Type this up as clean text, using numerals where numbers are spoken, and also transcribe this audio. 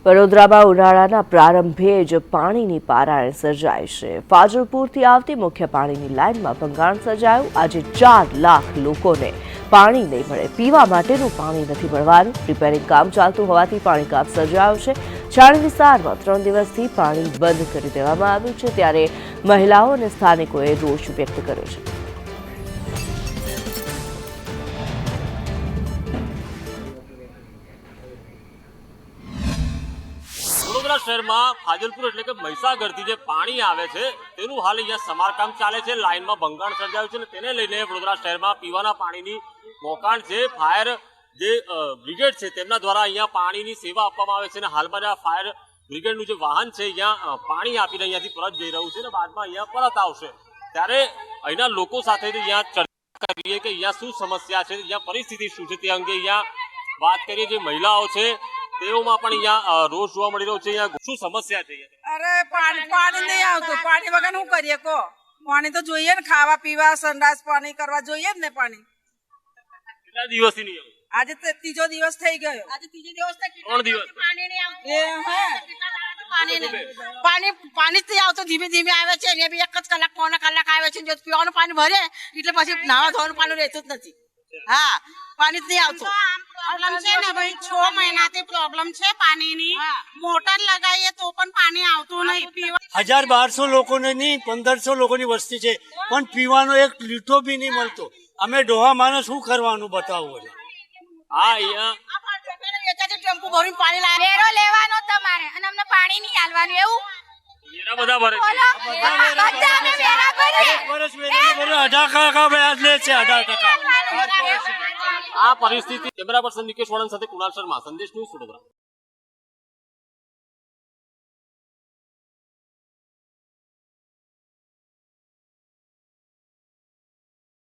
વડોદરામાં ઉનાળાના પ્રારંભે જ પાણીની પારાયણ સર્જાઈ છે। ફાજલપુરથી આવતી મુખ્ય પાણીની લાઇનમાં ભંગાણ સર્જાયું। આજે 4 લાખ લોકોને પાણી નહીં મળે, પીવા માટેનું પાણી નથી મળવાનું। રિપેરિંગ કામ ચાલતું હોવાથી પાણી કાપ સર્જાયો છે। છાણી વિસ્તારમાં 3 દિવસથી પાણી બંધ કરી દેવામાં આવ્યું છે, ત્યારે મહિલાઓ અને સ્થાનિકોએ રોષ વ્યક્ત કર્યો છે। વડોદરા શહેરમાં ફાજલપુર એટલે કે મહીસાગરથી જે પાણી આવે છે તેનું હાલ અહીંયા સમારકામ ચાલે છે। લાઇનમાં ભંગાણ સર્જાયું છે અને તેને લઈને વડોદરા શહેરમાં પીવાના પાણીની મોકાણ છે। ફાયર જે બ્રિગેડ છે તેમના દ્વારા અહીંયા પાણીની સેવા આપવામાં આવે છે અને હાલમાં આ ફાયર બ્રિગેડનું જે વાહન છે અહીંયા પાણી આપીને અહીંયાથી પરત જઈ રહ્યું છે અને બાદમાં અહીંયા પરત આવશે। ત્યારે અહીંના લોકો સાથે અહીંયા ચર્ચા કરીએ કે અહીંયા શું સમસ્યા છે, અહીંયા પરિસ્થિતિ શું છે તે અંગે અહીંયા વાત કરીએ। જે મહિલાઓ છે તેઓમાં પણ અહીંયા રોષ જોવા મળી રહ્યો છે। અહીંયા શું સમસ્યા છે? અરે પાણી નહીં આવતું, પાણી વગર શું કરીએ કહો? પાણી તો જોઈએ ને, ખાવા પીવા સંડાસ પાણી કરવા જોઈએ ને પાણી। કેટલા દિવસથી નહીં આવતું? આજે ત્રીજો દિવસ થઈ ગયો। ત્રણ દિવસ પાણી જ નહીં આવતું, ધીમે ધીમે આવે છે। એ બી 1 કલાક પોણા કલાક આવે છે। જો પીવાનું પાણી ભરે એટલે પછી નાવા ધોવાનું પાણી રહેતું જ નથી। હા, પાણી જ નહીં આવતું। પ્રોબ્લેમ છે ને ભાઈ, 6 મહિનાથી પ્રોબ્લેમ છે પાણીની। મોટર લગાવીએ તો પણ પાણી આવતું નહીં। 1200 લોકોને નહીં 1500 લોકોની વસ્તી છે, પણ પીવાનો એક લીટો બી નહીં મળતો। અમે ડોહા માણસ શું કરવાનું બતાવો? હા, અહીંયા ટેમ્પો ભરીને પાણી લાવે, વેરો લેવાનો તમારે અને અમને પાણી નહીં આલવાનું એવું? વેરા બધા ભરે છે। વર્ષ વેરાને ભરે 18% વ્યાજ લે છે। 18%। આ પરિસ્થિતિ કેમેરા પર્સન નિકેશ વાળંદ સાથે કુણાલ શર્મા, સંદેશ ન્યૂઝ, વડોદરા।